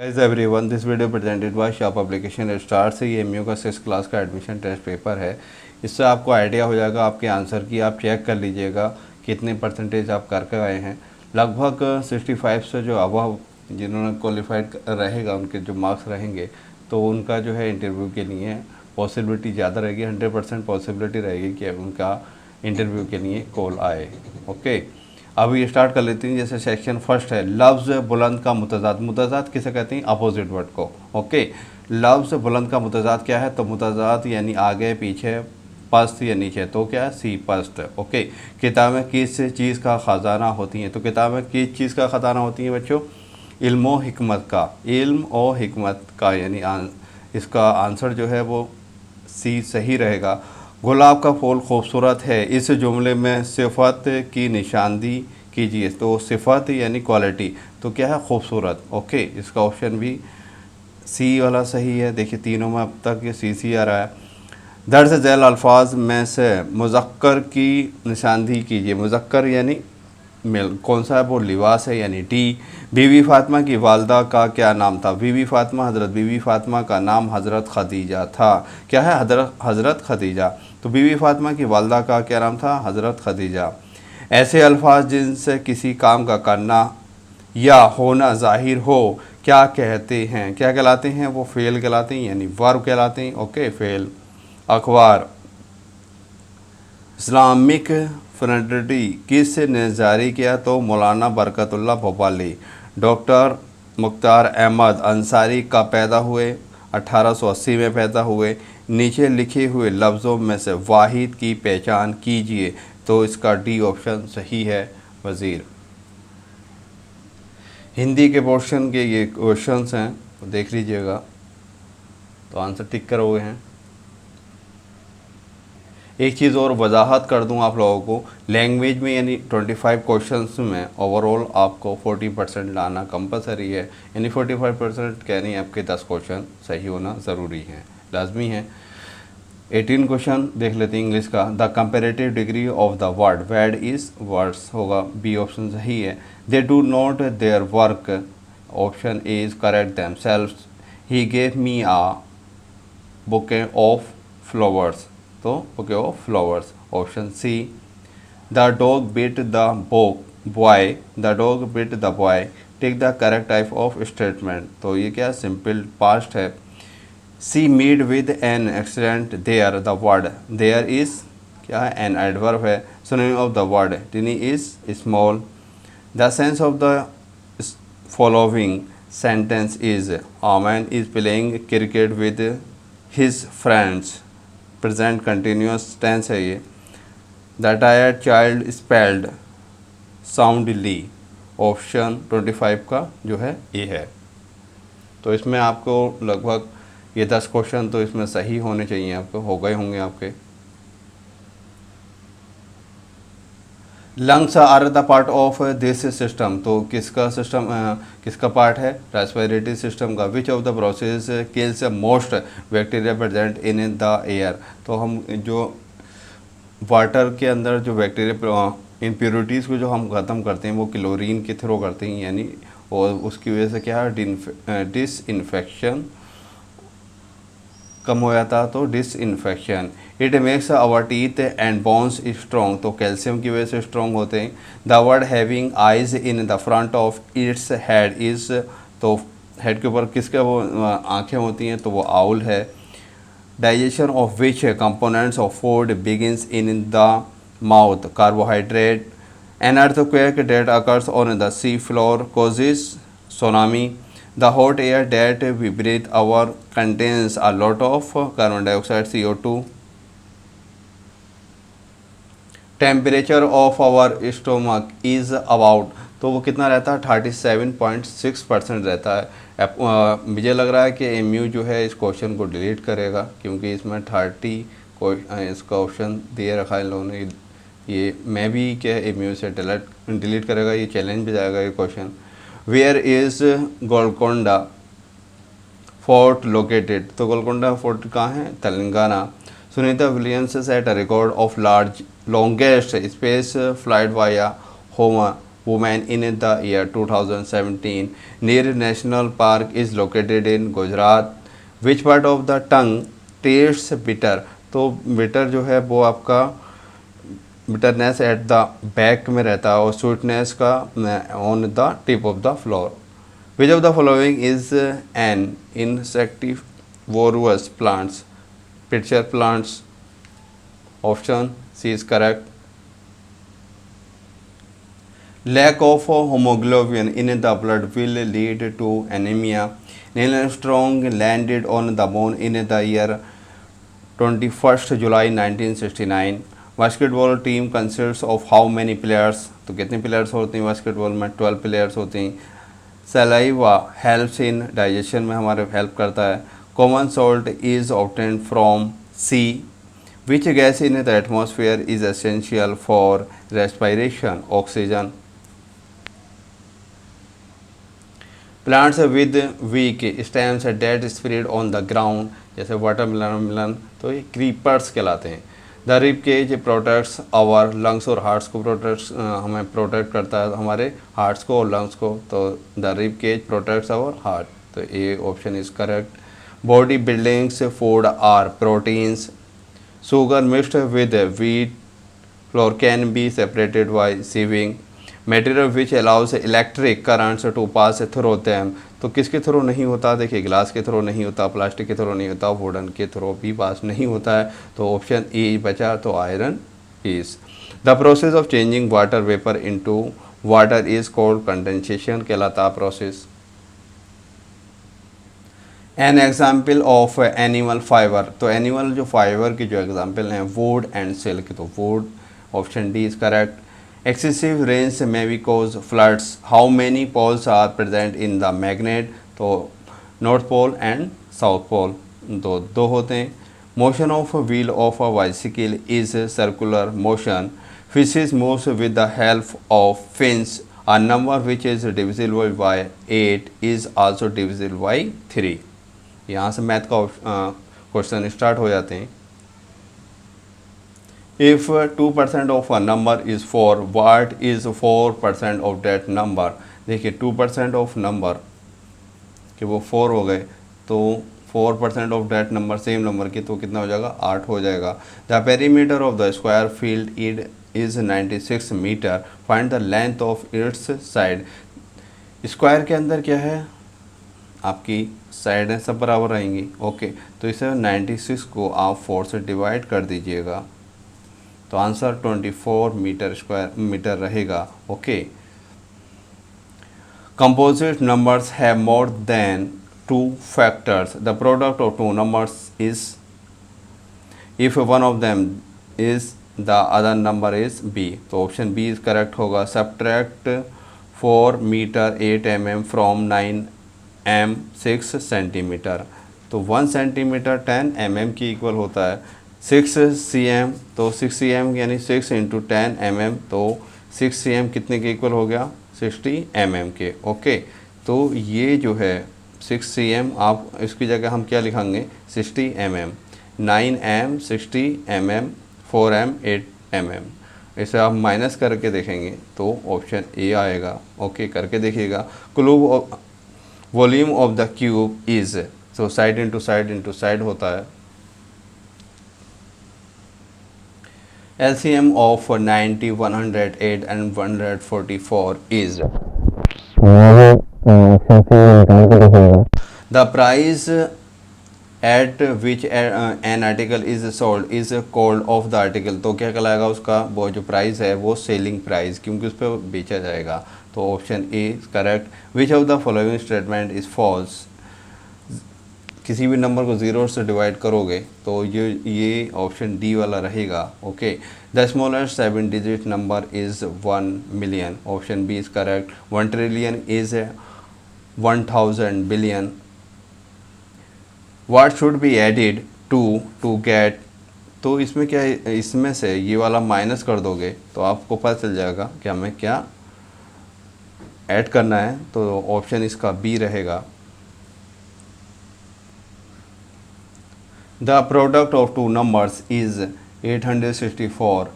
Guys everyone, this video presented by Shah publication star से ये MU का 6 क्लास का एडमिशन टेस्ट पेपर है। इससे आपको आइडिया हो जाएगा आपके आंसर की। आप चेक कर लीजिएगा कितने परसेंटेज आप करके आए हैं। लगभग 65 से जो अबव जिन्होंने क्वालिफाइड रहेगा उनके जो मार्क्स रहेंगे तो उनका जो है इंटरव्यू के लिए पॉसिबिलिटी ज़्यादा रहेगी। 100% पॉसिबिलिटी रहेगी कि उनका इंटरव्यू के लिए कॉल आए। ओके, अब ये स्टार्ट कर लेते हैं। जैसे सेक्शन फर्स्ट है लफ्ज़ बुलंद का मुतज़ाद। मुतज़ाद किसे कहते हैं? अपोजिट वर्ड को। ओके, लफ्ज़ बुलंद का मुतज़ाद क्या है? तो मुतज़ाद यानी आगे पीछे पस्त या नीचे, तो क्या है? सी पस्त। ओके, किताबें किस चीज़ का ख़जाना होती हैं? तो किताबें किस चीज़ का ख़जाना होती हैं बच्चों? इल्म व हिकमत का। इल्म और हिकमत का यानी इसका आंसर जो है वो सी सही रहेगा। गुलाब का फूल खूबसूरत है, इस जुमले में सिफत की निशानदी कीजिए। तो सिफत यानी क्वालिटी, तो क्या है? खूबसूरत। ओके, इसका ऑप्शन भी सी वाला सही है। देखिए तीनों में अब तक ये सी आ रहा है। दर्ज झैल अल्फाज में से मुज़क्कर की निशानदी कीजिए। मुज़क्कर यानी मेल, कौन सा है वो? लिबास है यानी डी। बीवी फातिमा की वालदा का क्या नाम था? बीवी फातिमा, हज़रत बीवी फातिमा का नाम हज़रत खदीजा था। क्या है? हज़रत खदीजा। तो बीवी फातिमा की वालदा का क्या नाम था? हज़रत खदीजा। ऐसे अल्फाज जिनसे किसी काम का करना या होना ज़ाहिर हो क्या कहते हैं? क्या कहलाते हैं? वो फ़ेल कहलाते हैं यानी वर्ब कहलाते हैं। Okay, fail. अखबार इस्लामिक फ्रेंडली किस ने जारी किया? तो मौलाना बरकतुल्लाह भोपाली। डॉक्टर मुख्तार अहमद अंसारी कब पैदा हुए? 1880 में पैदा हुए। नीचे लिखे हुए लफ्ज़ों में से वाहिद की पहचान कीजिए। तो इसका डी ऑप्शन सही है, वज़ीर। हिंदी के पोर्शन के ये क्वेश्चंस हैं, तो देख लीजिएगा। तो आंसर टिक करोगे हैं। एक चीज़ और वजाहत कर दूं आप लोगों को, लैंग्वेज में यानी 25 क्वेश्चंस में ओवरऑल आपको 40% लाना कंपलसरी है। यानी 45% कहनी आपके 10 क्वेश्चन सही होना ज़रूरी है, लाजमी है। 18 क्वेश्चन देख लेते हैं इंग्लिश का। The comparative degree of the word bad is words होगा, बी ऑप्शन सही है। They do not their work, option A is correct themselves. He gave me a bouquet of flowers, तो bouquet of flowers, option C. The dog bit the boy, the dog bit the boy. Take the correct type of statement, तो ये क्या simple past है। She met with an accident there, the word there is क्या है? An adverb है। Synonym of the word टिनी is small. The sense of the following sentence is a man is playing cricket with his friends, present continuous tense है ये। the tired child spelled soundly, option 25 का जो है ए है। तो इसमें आपको लगभग ये 10 क्वेश्चन तो इसमें सही होने चाहिए, आपको हो गए होंगे आपके। Lungs are the part of this system, तो किसका सिस्टम किसका पार्ट है? रेस्पिरेटरी सिस्टम का। Which of the process kills most bacteria present in the air, तो हम जो वाटर के अंदर जो बैक्टीरिया इम्प्योरिटीज़ को जो हम ख़त्म करते हैं वो क्लोरीन के थ्रू करते हैं, यानी और उसकी वजह से क्या है? डिसइंफेक्शन कम हो जाता, तो disinfection. It makes our teeth and bones strong, तो कैल्शियम की वजह से स्ट्रॉन्ग होते हैं। The word having eyes in the front of its head is, तो हेड के ऊपर किसके वो आँखें होती हैं? तो वो आउल है। Digestion of which components of food begins in the mouth, carbohydrate. An earthquake date occurs on the sea floor causes tsunami. The hot air that we breathe our contains a lot of carbon dioxide, CO2. Temperature of our stomach is about, तो वो कितना रहता है? 37.6% रहता है। मुझे लग रहा है कि एमयू जो है इस क्वेश्चन को डिलीट करेगा, क्योंकि इसमें 30 को इसका ऑप्शन दे रखा है इन लोगों ने। ये मैं भी क्या एमयू से डिलीट करेगा, ये चैलेंज भी जाएगा ये question. Where is Golconda fort located, तो गोलकोंडा फोर्ट कहाँ है? Telangana. Sunita Williams set a record of longest space flight via woman, women in the year 2017. Near National Park is located in Gujarat. Which part of the tongue tastes bitter? तो bitter जो है वो आपका bitterness at the back में रहता है और sweetness का on the tip of the floor. Which of the following is an insectivorous plants? Pitcher plants. Option C is correct. Lack of hemoglobin in the blood will lead to anemia. Neil Armstrong landed on the moon in the year 21st July 1969. Basketball team consist of how many players? तो कितने players होते हैं basketball में? 12 players होते हैं. Saliva helps in digestion में हमारे help करता है. Common salt is obtained from sea. Which gas in the atmosphere is essential for respiration? Oxygen. Plants with weak stems dead spread on the ground, जैसे watermelon, तो ये creepers कहलाते हैं. The rib cage protects our lungs और hearts को हमें protect करता है, हमारे हार्ट्स को और लंग्स को. तो the rib cage protects our heart, तो ये option is correct. Body buildings food are proteins. Sugar mixed with wheat flour can be separated by sieving. Material which allows electric currents to pass through them. तो किसके through नहीं होता? देखिए glass के through नहीं होता, प्लास्टिक के through नहीं होता, वुडन के थ्रू भी पास नहीं होता है. तो ऑप्शन ए बचा, तो iron is. The process of changing water vapour into water is called condensation कहलाता प्रोसेस. An example of animal fibre, तो एनिमल जो फाइबर की जो एग्जाम्पल हैं वुड एंड सिल्क, तो wood, option D is correct. Excessive rains may be cause floods. How many poles are present in the magnet? तो north pole and south pole, तो दो होते हैं. Motion of wheel of a bicycle is circular motion. Fishes moves with the help of fins. A number which is divisible by 8 is also divisible by 3. यहाँ से math का question start हो जाते हैं. If 2% of a number is 4, what is 4% of that number? देखिए 2% of number कि वो 4 हो गए, तो 4% of that number same number की, तो कितना हो जाएगा? 8 हो जाएगा. The perimeter of the square field is 96 metre. Find the length of its side. Square के अंदर क्या है? आपकी साइडें सब बराबर रहेंगी. ओके, तो इसे 96 को आप 4 से डिवाइड कर दीजिएगा, तो आंसर 24 मीटर रहेगा. Okay. Composite numbers have more than 2 factors. The product of 2 numbers is, if one of them is the other number is B, तो ऑप्शन बी इज करेक्ट होगा. Subtract 4 metre 8 mm from 9 m 6 centimetre, तो 1 centimetre 10 mm की equal होता है. 6 cm, तो 6 cm यानी 6 into 10 mm, तो 6 cm कितने के इक्वल हो गया? 60 mm के. ओके, तो ये जो है 6 cm, आप इसकी जगह हम क्या लिखेंगे? 60 mm. 9 m 60 mm, 4 m 8 mm. इसे आप माइनस करके देखेंगे तो ऑप्शन ए आएगा. ओके, करके देखिएगा. Cube volume of the cube is, तो साइड इंटू साइड होता है. LCM of 90, 108 and 144 is. The price at which an article is sold is called off the article, तो क्या कहलाएगा उसका? वो जो प्राइस है वो सेलिंग प्राइस, क्योंकि उस पर बेचा जाएगा. तो option A correct. Which of the following statement is false? किसी भी नंबर को 0 से डिवाइड करोगे तो ये ऑप्शन डी वाला रहेगा. Okay. The smallest 7 digit number is 1 million. Option B is correct. 1 trillion is 1000 billion. What should be added to get, तो इसमें क्या है? इसमें से ये वाला माइनस कर दोगे तो आपको पता चल जाएगा कि हमें क्या ऐड करना है. तो ऑप्शन इसका बी रहेगा. The product of 2 numbers is 864.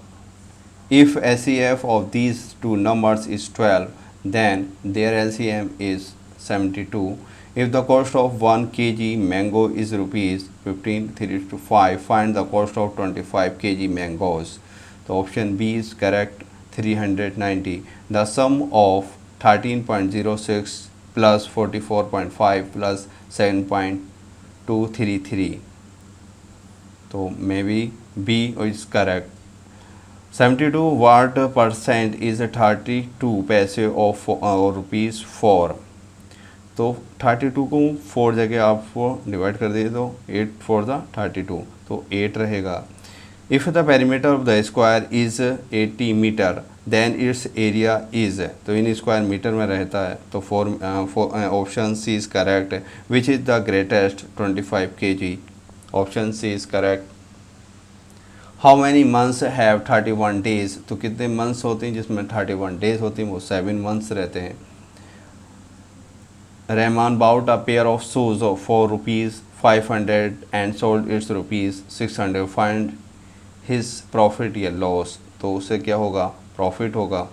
If SEF of these two numbers is 12, then their LCM is 72. If the cost of 1 kg mango is rupees 15, 3:5, find the cost of 25 kg mangoes. So option B is correct, 390. The sum of 13.06 plus 44.5 plus 7.233. तो maybe B is correct. 72 what percent is 32 paise of rupees 4. तो 32 को 4 जगह आपको divide कर दिए तो 8 4 the 32, तो 8 रहेगा. If the perimeter of the square is 80 metre then its area is, तो इन स्क्वायर मीटर में रहता है, तो option C is correct. Which is the greatest 25 kg. Option C is correct. How many months have 31 days, तो कितने months होते हैं जिसमें 31 डेज होती हैं, वो 7 मंथ्स रहते हैं. Rahman bought a pair of shoes for rupees 500 and sold its rupees 600, find his profit या लॉस. तो उससे क्या होगा, प्रॉफिट होगा.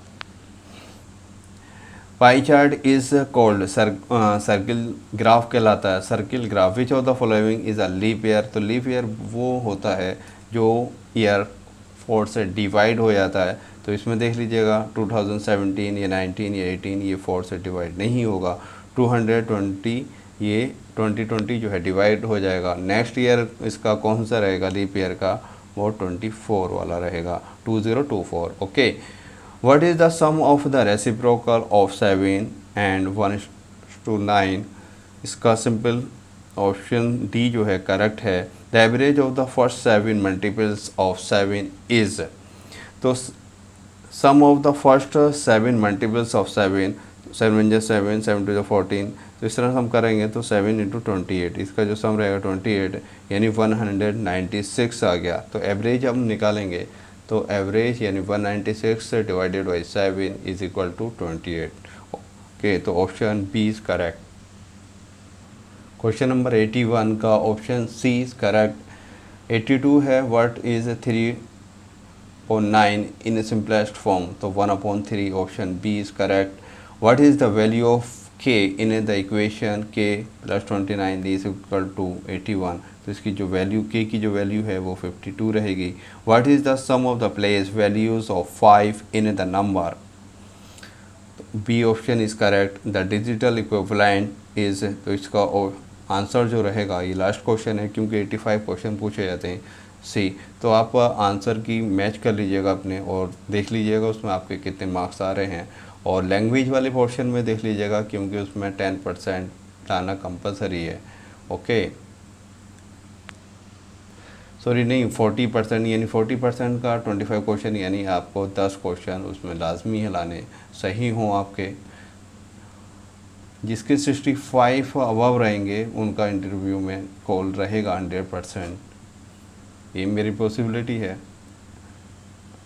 Pie chart is called circle graph कहलाता है, circle graph. Which of the following is a leap year, तो leap year वो होता है जो ईयर 4 से डिवाइड हो जाता है. तो इसमें देख लीजिएगा 2017 या 19 या 18 ये 4 से डिवाइड नहीं होगा. 220 ये 2020 जो है डिवाइड हो जाएगा. नेक्स्ट ईयर इसका कौन सा रहेगा लीप ईयर का, वो 24 वाला रहेगा, 2024. Okay. What is the sum of the reciprocal of 7 and 1:9. इसका सिंपल ऑप्शन डी जो है करेक्ट है. The average of the first 7 multiples of 7 इज़, तो sum of the first 7 multiples of 7, 7 × 7, 7 × 14, तो इस तरह हम करेंगे तो 7 × 28, इसका जो सम रहेगा 28 यानी 196 आ गया. तो एवरेज हम निकालेंगे, तो एवरेज यानी 196 divided by 7 is equal to 28. Okay, तो option B is correct. Question number 81 का ऑप्शन सी इज़ करेक्ट. 82 है, what is 3/9 in simplest form, तो 1/3. Option B is correct. What is the value of k in the equation k + 29 is equal to 81, तो इसकी जो value k की जो value है वो 52 रहेगी. What is the sum of the place values of 5 in the number, B option is correct. The digital equivalent is, तो इसका आंसर जो रहेगा, ये लास्ट क्वेश्चन है क्योंकि 85 क्वेश्चन पूछे जाते हैं, सी. तो आप आंसर की मैच कर लीजिएगा अपने और देख लीजिएगा उसमें आपके कितने मार्क्स आ रहे हैं. और लैंग्वेज वाले पोर्शन में देख लीजिएगा क्योंकि उसमें 10% लाना कंपलसरी है. ओके, सॉरी नहीं, 40%, यानी 40% का 25 क्वेश्चन, यानी आपको 10 क्वेश्चन उसमें लाजमी है लाने, सही हों आपके. जिसके 65 अबव रहेंगे उनका इंटरव्यू में कॉल रहेगा 100%. ये मेरी पॉसिबिलिटी है.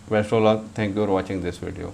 Best of luck. Thank you for watching this video.